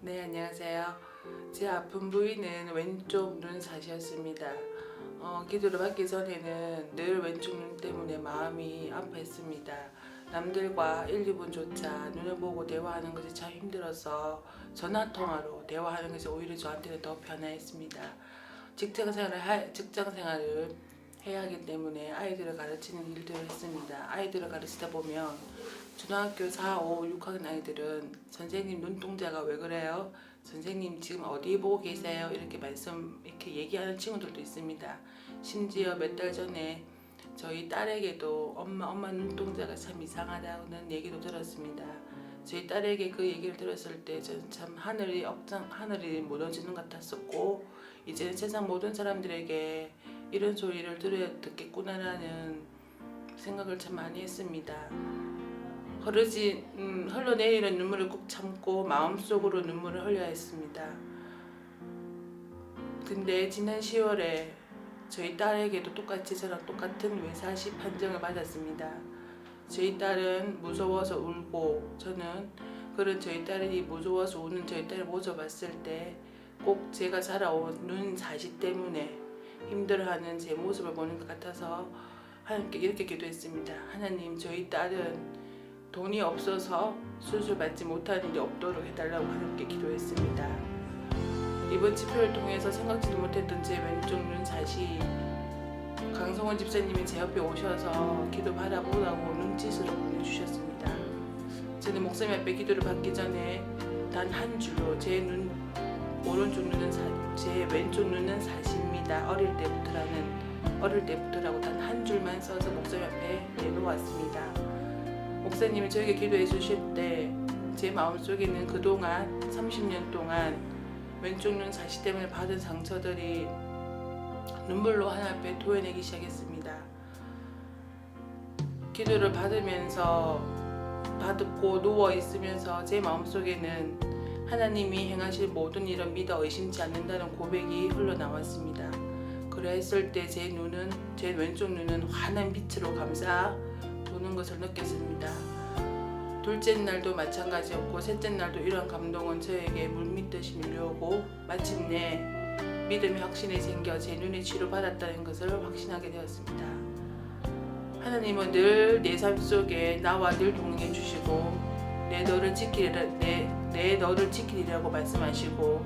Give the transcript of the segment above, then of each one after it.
네, 안녕하세요. 제 아픈 부위는 왼쪽 눈사시였습니다. 기도를 받기 전에는 늘 왼쪽 눈 때문에 마음이 아파했습니다. 남들과 1, 2분조차 눈을 보고 대화하는 것이 참 힘들어서 전화통화로 대화하는 것이 오히려 저한테는 더 편했습니다. 직장생활을 해야 하기 때문에 아이들을 가르치는 일들을 했습니다. 아이들을 가르치다 보면 중학교 4, 5, 6학년 아이들은 선생님 눈동자가 왜 그래요? 선생님 지금 어디 보고 계세요? 이렇게 얘기하는 친구들도 있습니다. 심지어 몇 달 전에 저희 딸에게도 엄마 눈동자가 참 이상하다는 얘기도 들었습니다. 저희 딸에게 그 얘기를 들었을 때 저는 참 하늘이 무너지는 것 같았었고, 이제는 세상 모든 사람들에게 이런 소리를 듣겠구나라는 생각을 참 많이 했습니다. 흘러내리는 눈물을 꾹 참고 마음속으로 눈물을 흘려야 했습니다. 근데 지난 10월에 저희 딸에게도 저랑 똑같은 외사시 판정을 받았습니다. 저희 딸은 무서워서 울고, 저는 그런 저희 딸이 무서워서 우는 저희 딸을 모셔봤을 때 꼭 제가 살아온 눈사시 때문에 힘들어하는 제 모습을 보는 것 같아서 하나님께 이렇게 기도했습니다. 하나님, 저희 딸은 돈이 없어서 수술 받지 못하는 일이 없도록 해달라고 하나님께 기도했습니다. 이번 집회를 통해서 생각지도 못했던 제 왼쪽 눈사시, 강성원 집사님이 제 옆에 오셔서 기도 받아보라고 눈짓으로 보내주셨습니다. 저는 목사님 앞에 기도를 받기 전에 단 한 줄로 제 왼쪽 눈은 사시입니다. 어릴 때부터라고 단 한 줄만 써서 목사님 앞에 내놓았습니다. 목사님이 저에게 기도해 주실 때 제 마음속에는 그동안 30년 동안 왼쪽 눈 사시 때문에 받은 상처들이 눈물로 하나님 앞에 토해내기 시작했습니다. 기도를 받고 누워 있으면서 제 마음속에는 하나님이 행하실 모든 일을 믿어 의심치 않는다는 고백이 흘러나왔습니다. 그랬을 때 제 왼쪽 눈은 환한 빛으로 감싸 도는 것을 느꼈습니다. 둘째 날도 마찬가지였고, 셋째 날도 이러한 감동은 저에게 물밀듯이 밀려오고, 마침내 믿음의 확신이 생겨 제 눈이 치료받았다는 것을 확신하게 되었습니다. 하나님은 늘 내 삶 속에 나와 늘 동행해 주시고 내 너를 지키리라고 말씀하시고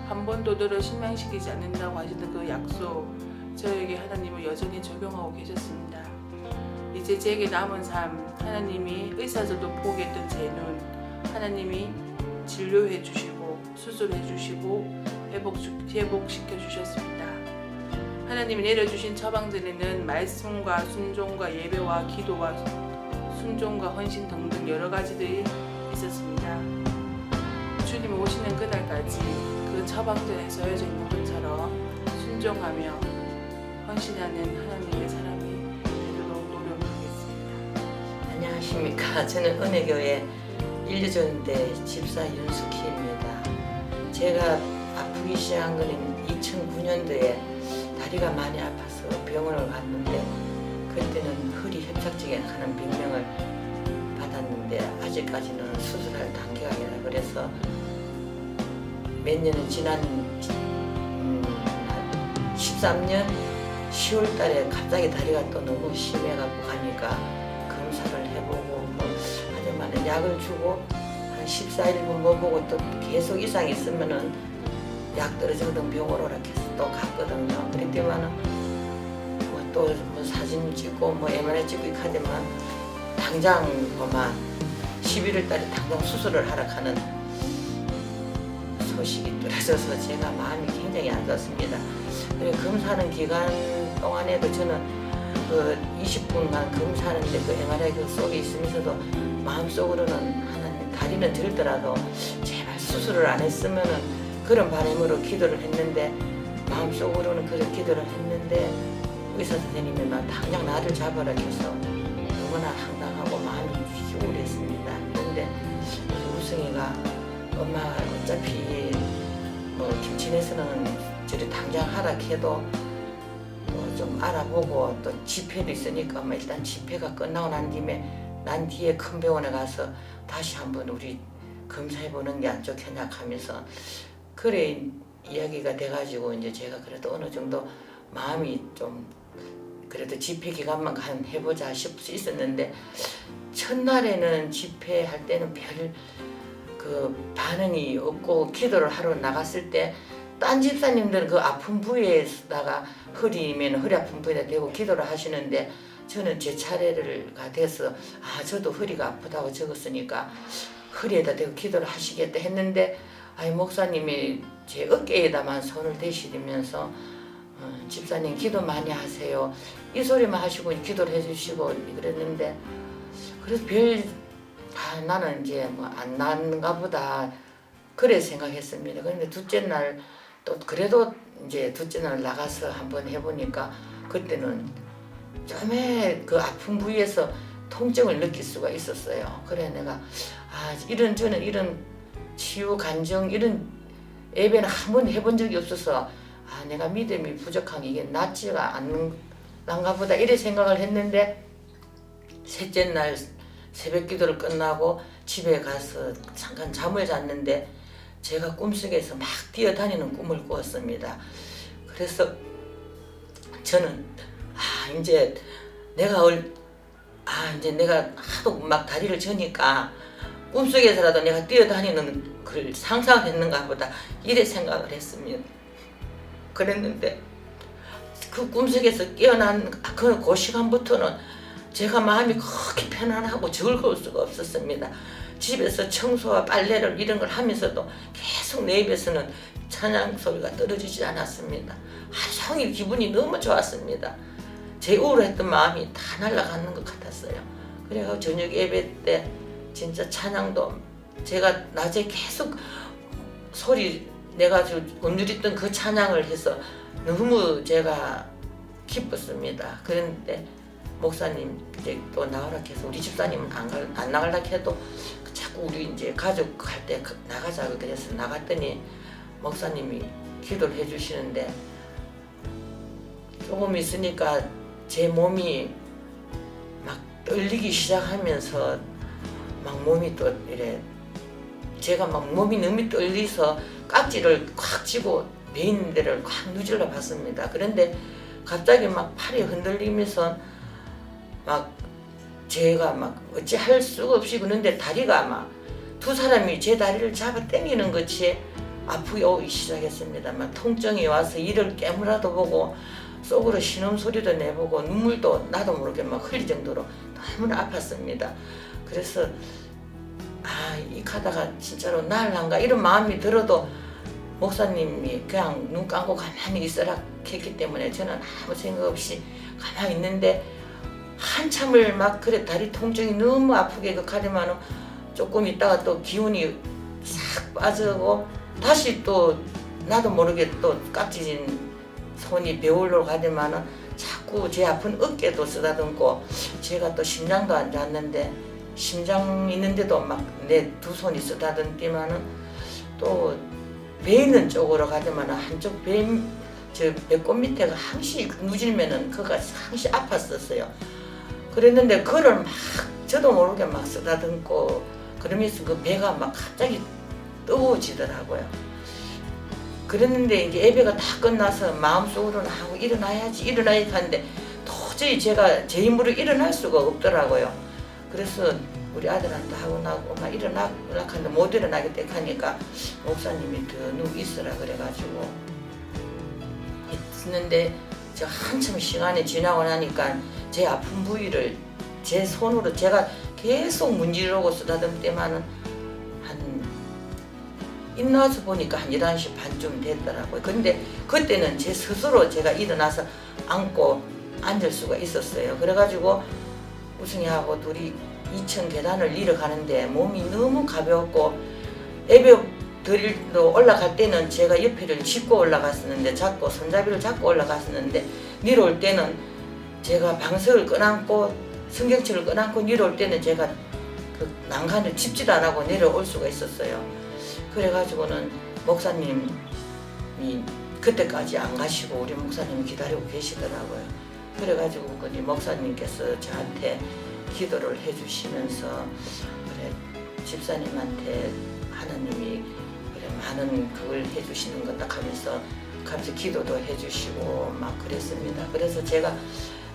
한 번도 너를 실망시키지 않는다고 하시는 그 약속, 저에게 하나님은 여전히 적용하고 계셨습니다. 이제 제게 남은 삶, 하나님이 의사들도 포기했던 제 눈, 하나님이 진료해 주시고 수술해 주시고 회복시켜 주셨습니다. 하나님이 내려주신 처방전에는 말씀과 순종과 예배와 기도와 순종과 헌신 등등 여러 가지들이 있었습니다. 주님 오시는 그날까지 그 처방전에 써여져 있는 것처럼 순종하며 헌신하는 하나님의 사람이 되도록 노력하겠습니다. 안녕하십니까. 저는 은혜교회 1류전대 집사 윤숙희입니다. 제가 아프기 시작한 거는 2009년도에 다리가 많이 아파서 병원을 갔는데, 그때는 허리 협착증에 하는 병명을 받았는데 아직까지는 수술할 단계가 아니라, 그래서 몇 년은 지난 13년 10월 달에 갑자기 다리가 또 너무 심해갖고 가니까 검사를 해보고 하지만 약을 주고 한 14일 못 보고 또 계속 이상 있으면은 약 떨어지거든 병원으로 이렇게 해서 또 갔거든요. 그랬더니만은 또 사진 찍고 MRI 찍고 이렇게 하지만 당장 11월 달에 당장 수술을 하러 가는 소식이 떨어져서 제가 마음이 굉장히 안 좋습니다. 그래 검사하는 기간 동안에도 저는 그 20분간 검사하는데 그 MRI 그 속에 있으면서도 마음속으로는 하나님 다리는 들더라도 제발 수술을 안 했으면은 그런 바람으로 기도를 했는데 마음속으로는 그런 기도를 했는데 의사 선생님이 막 당장 나를 잡아라 해서 너무나 황당하고 마음이 우울했습니다. 그런데 우리 우승이가 엄마 어차피 뭐 김치에서는 저리 당장 하라 해도 좀 알아보고 또 집회도 있으니까 뭐 일단 집회가 끝나고 난 뒤에 큰 병원에 가서 다시 한번 우리 검사해보는 게 안 좋겠냐 하면서 그래 이야기가 돼가지고 이제 제가 그래도 어느 정도 마음이 좀 그래도 집회 기간만 해보자 싶을 수 있었는데 첫날에는 집회할 때는 별 그 반응이 없고 기도를 하러 나갔을 때 딴 집사님들은 그 아픈 부위에다가 허리면 허리 아픈 부위에다 대고 기도를 하시는데 저는 제 차례가 돼서 저도 허리가 아프다고 적었으니까 허리에다 대고 기도를 하시겠다 했는데 목사님이 제 어깨에다만 손을 대시면서 집사님 기도 많이 하세요 이 소리만 하시고 기도를 해주시고 그랬는데 그래서 나는 이제 뭐 안 나는가 보다 그래 생각했습니다. 그런데 둘째 날 또 그래도 이제 둘째 날 나가서 한번 해보니까 그때는 좀에 그 아픈 부위에서 통증을 느낄 수가 있었어요. 그래 내가 저는 이런 치유 간증 이런 예배는 한 번 해본 적이 없어서 내가 믿음이 부족한 게 이게 낫지가 않는가 보다 이래 생각을 했는데 셋째 날 새벽 기도를 끝나고 집에 가서 잠깐 잠을 잤는데 제가 꿈속에서 막 뛰어다니는 꿈을 꾸었습니다. 그래서 저는 이제 내가 하도 막 다리를 저니까 꿈속에서라도 내가 뛰어다니는 걸 상상했는가 보다 이래 생각을 했습니다. 그랬는데 그 꿈속에서 깨어난 그 시간부터는 제가 마음이 그렇게 편안하고 즐거울 수가 없었습니다. 집에서 청소와 빨래를 이런 걸 하면서도 계속 내 입에서는 찬양 소리가 떨어지지 않았습니다. 하루 종일 기분이 너무 좋았습니다. 제 우울했던 마음이 다 날아가는 것 같았어요. 그래서 저녁 예배 때 진짜 찬양도 제가 낮에 계속 내가 곤두렸던 그 찬양을 해서 너무 제가 기뻤습니다. 그런데 목사님 이제 또 나오라 해서 우리 집사님은 안 나가려 해도 자꾸 우리 이제 가족 갈 때 나가자고 그래서 나갔더니 목사님이 기도를 해주시는데 조금 있으니까 제 몸이 막 떨리기 시작하면서 막 몸이 또 이래 제가 막 몸이 너무 떨리서 깍지를 꽉 쥐고 배 있는 데를 꽉 누질러 봤습니다. 그런데 갑자기 막 팔이 흔들리면서 막 제가 막 어찌 할 수가 없이 그런데 다리가 막 두 사람이 제 다리를 잡아 당기는 것이 아프게 오기 시작했습니다. 막 통증이 와서 이를 깨물어도 보고 속으로 신음소리도 내보고 눈물도 나도 모르게 막 흘릴 정도로 너무나 아팠습니다. 그래서 이 가다가 진짜로 나을란가 이런 마음이 들어도 목사님이 그냥 눈 감고 가만히 있으라 했기 때문에 저는 아무 생각 없이 가만히 있는데 한참을 막 그래 다리 통증이 너무 아프게 가더만은 조금 있다가 또 기운이 싹 빠지고 다시 또 나도 모르게 또 깍지진 손이 배울러 가더만은 자꾸 제 아픈 어깨도 쓰다듬고 제가 또 심장도 안 좋았는데 심장 있는데도 막 내 두 손이 쓰다듬기만은 또 배 있는 쪽으로 가더만은 한쪽 배꼽 밑에가 항시 누질면은 그가 항시 아팠었어요. 그랬는데 그걸 막 저도 모르게 막 쓰다듬고 그러면서 그 배가 막 갑자기 뜨거워지더라고요. 그랬는데 이제 예배가 다 끝나서 마음속으로는 하고 일어나야지 하는데 도저히 제가 제 힘으로 일어날 수가 없더라고요. 그래서 우리 아들한테 하고 나고 엄마 일어나 하는데 못 일어나겠다 하니까 목사님이 더 누워 있으라 그래가지고 있는데 저 한참 시간이 지나고 나니까 제 아픈 부위를 제 손으로 제가 계속 문지르고 쓰다듬을 때만은 일어나서 보니까 한 11시 반쯤 됐더라고요. 근데 그때는 제 스스로 제가 일어나서 앉고 앉을 수가 있었어요. 그래가지고 우승이하고 둘이 2층 계단을 내려가는데 몸이 너무 가벼웠고 애벽 드릴도 올라갈 때는 제가 옆에를 짚고 올라갔었는데 손잡이를 잡고 올라갔었는데 내려올 때는 제가 방석을 껴안고 성경책을 껴안고 내려올 때는 제가 그 난간을 짚지도 안 하고 내려올 수가 있었어요. 그래가지고는 목사님이 그때까지 안 가시고 우리 목사님 기다리고 계시더라고요. 그래가지고 그 목사님께서 저한테 기도를 해주시면서 그래 집사님한테 하나님이 그래 많은 그걸 해주시는 거다 하면서 갑자기 기도도 해주시고 막 그랬습니다. 그래서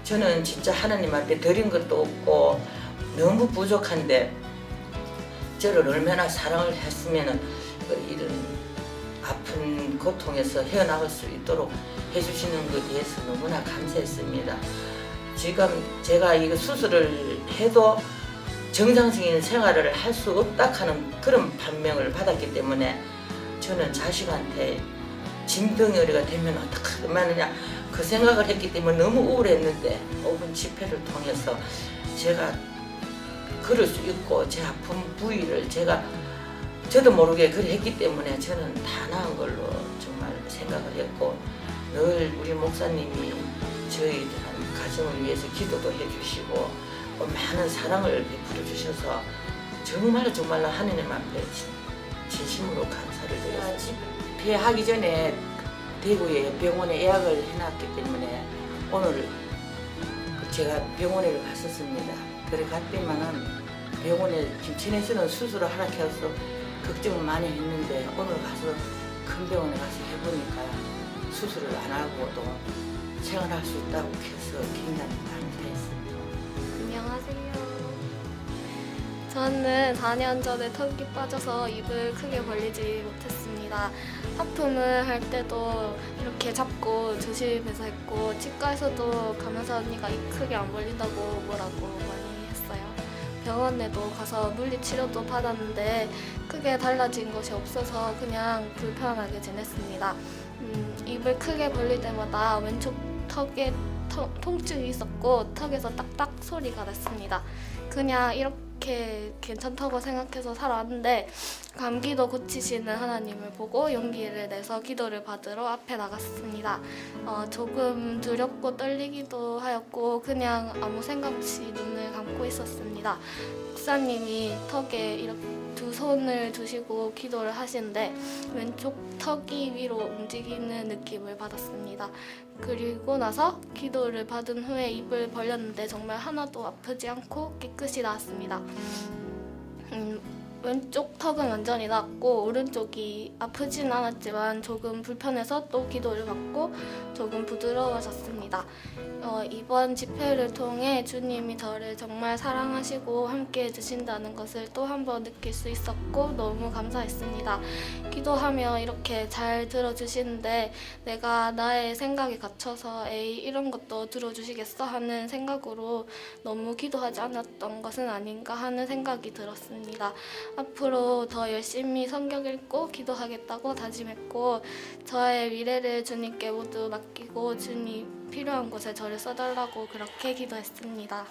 저는 진짜 하나님한테 드린 것도 없고 너무 부족한데 저를 얼마나 사랑을 했으면은 이런 아픈 고통에서 헤어나올 수 있도록 해주시는 것에 대해서 너무나 감사했습니다. 지금 제가 이거 수술을 해도 정상적인 생활을 할 수 없다 하는 그런 판명을 받았기 때문에 저는 자식한테 짐덩어리가 되면 어떻게 하느냐 그 생각을 했기 때문에 너무 우울했는데 오분 집회를 통해서 제가 그럴 수 있고 제 아픈 부위를 저도 모르게 그래 했기 때문에 저는 다 나은 걸로 정말 생각을 했고 늘 우리 목사님이 저희들한 가정을 위해서 기도도 해주시고 많은 사랑을 베풀어 주셔서 정말로 하느님 앞에 진심으로 감사를 드렸습니다. 집회하기 전에 대구에 병원에 예약을 해놨기 때문에 오늘 제가 병원에 갔었습니다. 그래 갔더니만은 병원에 김천에서는 수술을 하라 해서 걱정을 많이 했는데 오늘 가서 큰 병원에 가서 해보니까 수술을 안 하고도 생활할 수 있다고 해서 굉장히 감사했습니다. 안녕하세요. 저는 4년 전에 턱이 빠져서 입을 크게 벌리지 못했습니다. 하품을 할 때도 이렇게 잡고 조심해서 했고 치과에서도 간호사 언니가 입 크게 안 벌린다고 뭐라고 많이 했어요. 병원에도 가서 물리치료도 받았는데 크게 달라진 것이 없어서 그냥 불편하게 지냈습니다. 입을 크게 벌릴 때마다 왼쪽 턱에 통증이 있었고 턱에서 딱딱 소리가 났습니다. 그냥 이렇게 괜찮다고 생각해서 살아왔는데 감기도 고치시는 하나님을 보고 용기를 내서 기도를 받으러 앞에 나갔습니다. 조금 두렵고 떨리기도 하였고 그냥 아무 생각 없이 눈을 감고 있었습니다. 목사님이 턱에 이렇게 두 손을 두시고 기도를 하시는데 왼쪽 턱이 위로 움직이는 느낌을 받았습니다. 그리고 나서 기도를 받은 후에 입을 벌렸는데 정말 하나도 아프지 않고 깨끗이 나았습니다. 왼쪽 턱은 완전히 나았고 오른쪽이 아프진 않았지만 조금 불편해서 또 기도를 받고 조금 부드러워졌습니다. 이번 집회를 통해 주님이 저를 정말 사랑하시고 함께 해주신다는 것을 또 한 번 느낄 수 있었고 너무 감사했습니다. 기도하며 이렇게 잘 들어주시는데 내가 나의 생각에 갇혀서 에이 이런 것도 들어주시겠어 하는 생각으로 너무 기도하지 않았던 것은 아닌가 하는 생각이 들었습니다. 앞으로 더 열심히 성경 읽고 기도하겠다고 다짐했고 저의 미래를 주님께 모두 맡기고 주님 필요한 곳에 저를 써달라고 그렇게 기도했습니다.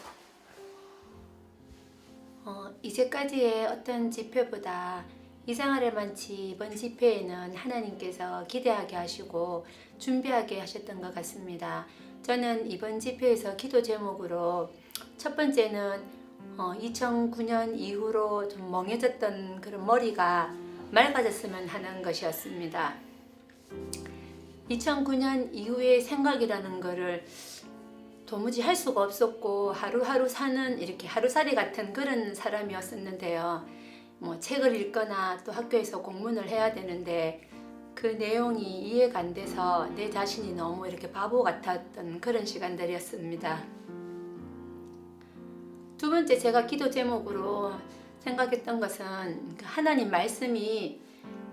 이제까지의 어떤 집회보다 이 생활의 만치 이번 집회에는 하나님께서 기대하게 하시고 준비하게 하셨던 것 같습니다. 저는 이번 집회에서 기도 제목으로 첫 번째는 2009년 이후로 좀 멍해졌던 그런 머리가 맑아졌으면 하는 것이었습니다. 2009년 이후의 생각이라는 거를 도무지 할 수가 없었고 하루하루 사는 이렇게 하루살이 같은 그런 사람이었었는데요. 뭐 책을 읽거나 또 학교에서 공문을 해야 되는데 그 내용이 이해가 안 돼서 내 자신이 너무 이렇게 바보 같았던 그런 시간들이었습니다. 두 번째 제가 기도 제목으로 생각했던 것은 하나님 말씀이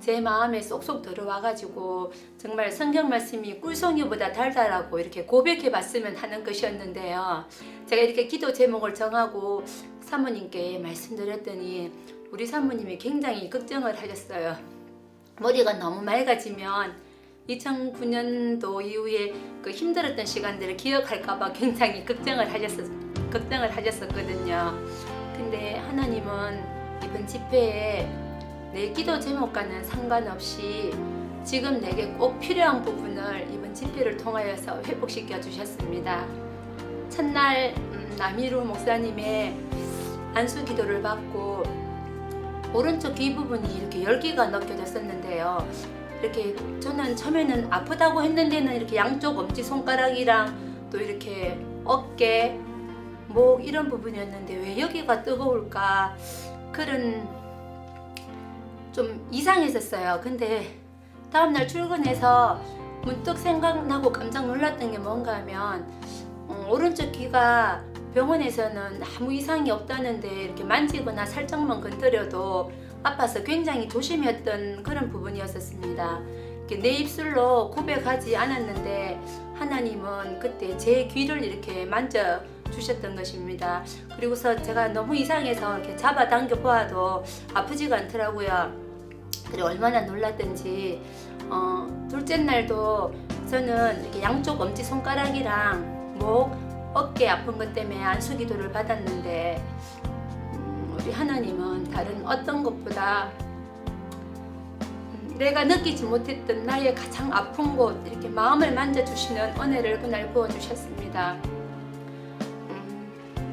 제 마음에 쏙쏙 들어와가지고 정말 성경 말씀이 꿀송이보다 달달하고 이렇게 고백해 봤으면 하는 것이었는데요. 제가 이렇게 기도 제목을 정하고 사모님께 말씀드렸더니 우리 사모님이 굉장히 걱정을 하셨어요. 머리가 너무 맑아지면 2009년도 이후에 그 힘들었던 시간들을 기억할까봐 굉장히 걱정을 하셨었거든요. 근데 하나님은 이번 집회에 내 기도 제목과는 상관없이 지금 내게 꼭 필요한 부분을 이번 집회를 통하여서 회복시켜 주셨습니다. 첫날 남희루 목사님의 안수 기도를 받고 오른쪽 귀 부분이 이렇게 열기가 느껴졌었는데요. 이렇게 저는 처음에는 아프다고 했는데는 이렇게 양쪽 엄지 손가락이랑 또 이렇게 어깨, 목 이런 부분이었는데 왜 여기가 뜨거울까 그런 좀 이상했었어요. 근데 다음날 출근해서 문득 생각나고 깜짝 놀랐던 게 뭔가 하면 오른쪽 귀가 병원에서는 아무 이상이 없다는데 이렇게 만지거나 살짝만 건드려도 아파서 굉장히 조심했던 그런 부분이었습니다. 내 입술로 고백하지 않았는데 하나님은 그때 제 귀를 이렇게 만져 주셨던 것입니다. 그리고서 제가 너무 이상해서 이렇게 잡아당겨 보아도 아프지가 않더라고요. 그리고 얼마나 놀랐던지 둘째 날도 저는 이렇게 양쪽 엄지 손가락이랑 목, 어깨 아픈 것 때문에 안수기도를 받았는데 우리 하나님은 다른 어떤 것보다 내가 느끼지 못했던 나의 가장 아픈 곳 이렇게 마음을 만져주시는 은혜를 그날 부어주셨습니다.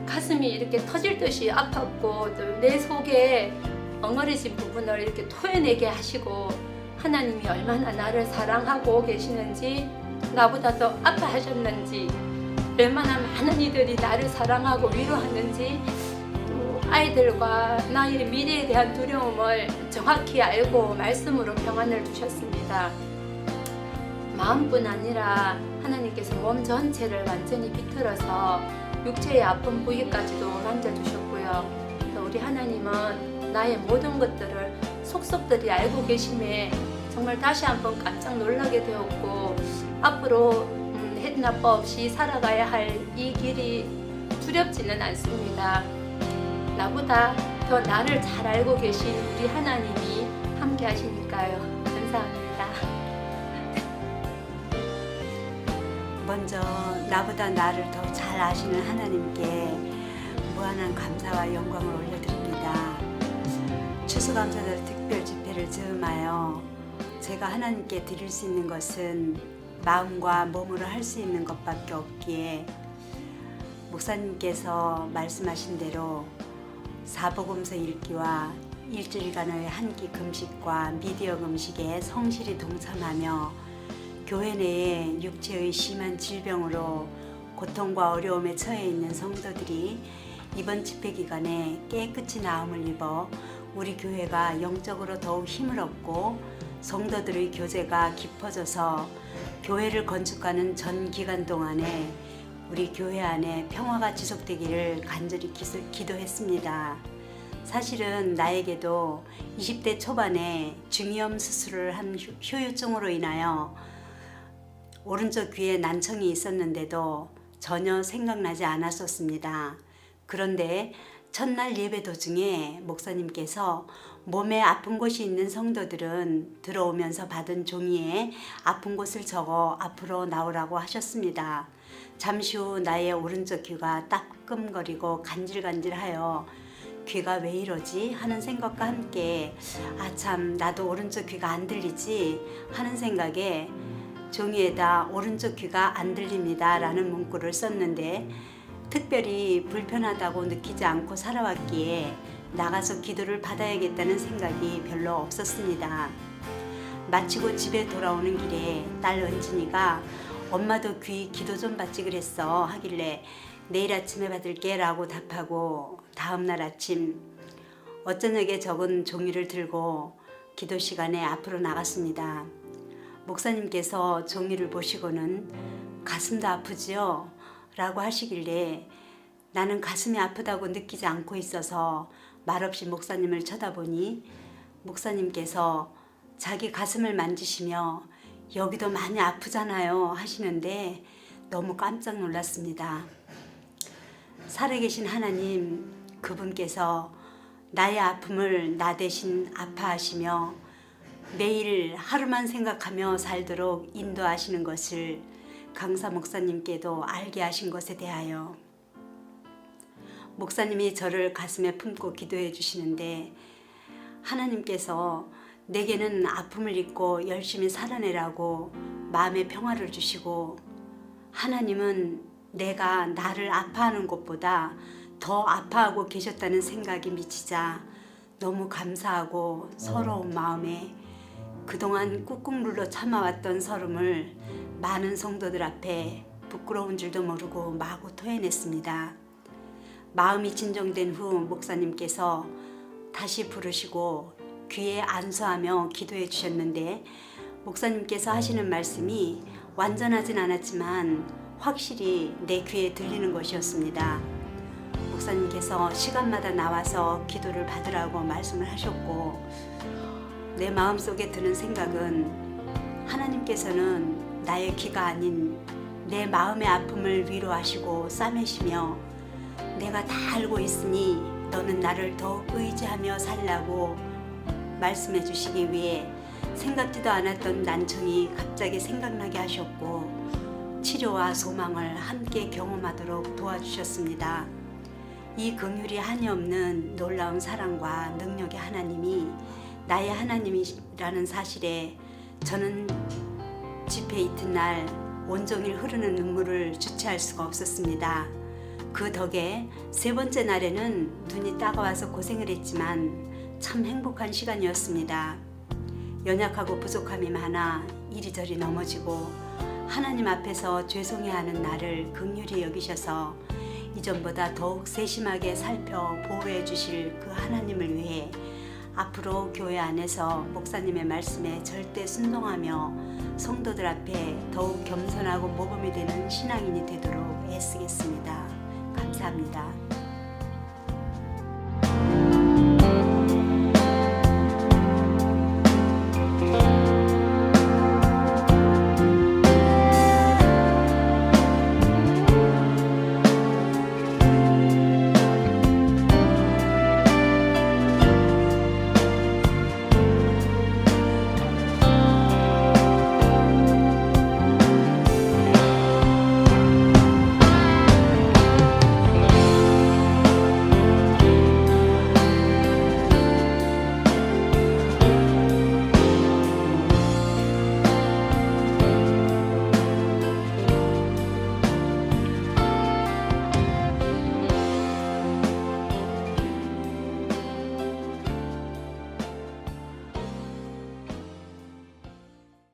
가슴이 이렇게 터질 듯이 아팠고 또 내 속에 엉어리진 부분을 이렇게 토해내게 하시고 하나님이 얼마나 나를 사랑하고 계시는지 나보다 더 아파하셨는지 얼마나 많은 이들이 나를 사랑하고 위로하는지 또 아이들과 나의 미래에 대한 두려움을 정확히 알고 말씀으로 평안을 주셨습니다. 마음뿐 아니라 하나님께서 몸 전체를 완전히 비틀어서 육체의 아픈 부위까지도 만져주셨고요. 또 우리 하나님은 나의 모든 것들을 속속들이 알고 계심에 정말 다시 한번 깜짝 놀라게 되었고 앞으로 해나빠 없이 살아가야 할 이 길이 두렵지는 않습니다. 나보다 더 나를 잘 알고 계신 우리 하나님이 함께 하시니까요. 감사합니다. 먼저 나보다 나를 더 잘 아시는 하나님께 무한한 감사와 영광을 올려드립니다. 추수감사절 특별 집회를 즈음하여 제가 하나님께 드릴 수 있는 것은 마음과 몸으로 할 수 있는 것밖에 없기에 목사님께서 말씀하신 대로 사복음서 읽기와 일주일간의 한 끼 금식과 미디어 금식에 성실히 동참하며 교회 내에 육체의 심한 질병으로 고통과 어려움에 처해 있는 성도들이 이번 집회 기간에 깨끗이 나음을 입어 우리 교회가 영적으로 더욱 힘을 얻고 성도들의 교제가 깊어져서 교회를 건축하는 전 기간 동안에 우리 교회 안에 평화가 지속되기를 간절히 기도했습니다. 사실은 나에게도 20대 초반에 중이염 수술을 한 후유증으로 인하여 오른쪽 귀에 난청이 있었는데도 전혀 생각나지 않았었습니다. 그런데 첫날 예배 도중에 목사님께서 몸에 아픈 곳이 있는 성도들은 들어오면서 받은 종이에 아픈 곳을 적어 앞으로 나오라고 하셨습니다. 잠시 후 나의 오른쪽 귀가 따끔거리고 간질간질하여 귀가 왜 이러지 하는 생각과 함께 참 나도 오른쪽 귀가 안 들리지 하는 생각에 종이에다 오른쪽 귀가 안 들립니다 라는 문구를 썼는데 특별히 불편하다고 느끼지 않고 살아왔기에 나가서 기도를 받아야겠다는 생각이 별로 없었습니다. 마치고 집에 돌아오는 길에 딸 은진이가 엄마도 귀 기도 좀 받지 그랬어 하길래 내일 아침에 받을게 라고 답하고 다음날 아침 어쩌녁에 적은 종이를 들고 기도 시간에 앞으로 나갔습니다. 목사님께서 종이를 보시고는 가슴도 아프지요? 라고 하시길래 나는 가슴이 아프다고 느끼지 않고 있어서 말없이 목사님을 쳐다보니 목사님께서 자기 가슴을 만지시며 여기도 많이 아프잖아요 하시는데 너무 깜짝 놀랐습니다. 살아계신 하나님, 그분께서 나의 아픔을 나 대신 아파하시며 매일 하루만 생각하며 살도록 인도하시는 것을 강사 목사님께도 알게 하신 것에 대하여 목사님이 저를 가슴에 품고 기도해 주시는데 하나님께서 내게는 아픔을 잊고 열심히 살아내라고 마음의 평화를 주시고 하나님은 내가 나를 아파하는 것보다 더 아파하고 계셨다는 생각이 미치자 너무 감사하고 서러운 마음에 그동안 꾹꾹 눌러 참아왔던 서름을 많은 성도들 앞에 부끄러운 줄도 모르고 마구 토해냈습니다. 마음이 진정된 후 목사님께서 다시 부르시고 귀에 안수하며 기도해 주셨는데 목사님께서 하시는 말씀이 완전하진 않았지만 확실히 내 귀에 들리는 것이었습니다. 목사님께서 시간마다 나와서 기도를 받으라고 말씀을 하셨고 내 마음속에 드는 생각은 하나님께서는 나의 귀가 아닌 내 마음의 아픔을 위로하시고 싸매시며 내가 다 알고 있으니 너는 나를 더욱 의지하며 살라고 말씀해 주시기 위해 생각지도 않았던 난청이 갑자기 생각나게 하셨고 치료와 소망을 함께 경험하도록 도와주셨습니다. 이 긍휼이 한이 없는 놀라운 사랑과 능력의 하나님이 나의 하나님이라는 사실에 저는 집회 이튿날 온종일 흐르는 눈물을 주체할 수가 없었습니다. 그 덕에 세 번째 날에는 눈이 따가워서 고생을 했지만 참 행복한 시간이었습니다. 연약하고 부족함이 많아 이리저리 넘어지고 하나님 앞에서 죄송해하는 나를 긍휼히 여기셔서 이전보다 더욱 세심하게 살펴 보호해 주실 그 하나님을 위해 앞으로 교회 안에서 목사님의 말씀에 절대 순종하며 성도들 앞에 더욱 겸손하고 모범이 되는 신앙인이 되도록 애쓰겠습니다. 감사합니다.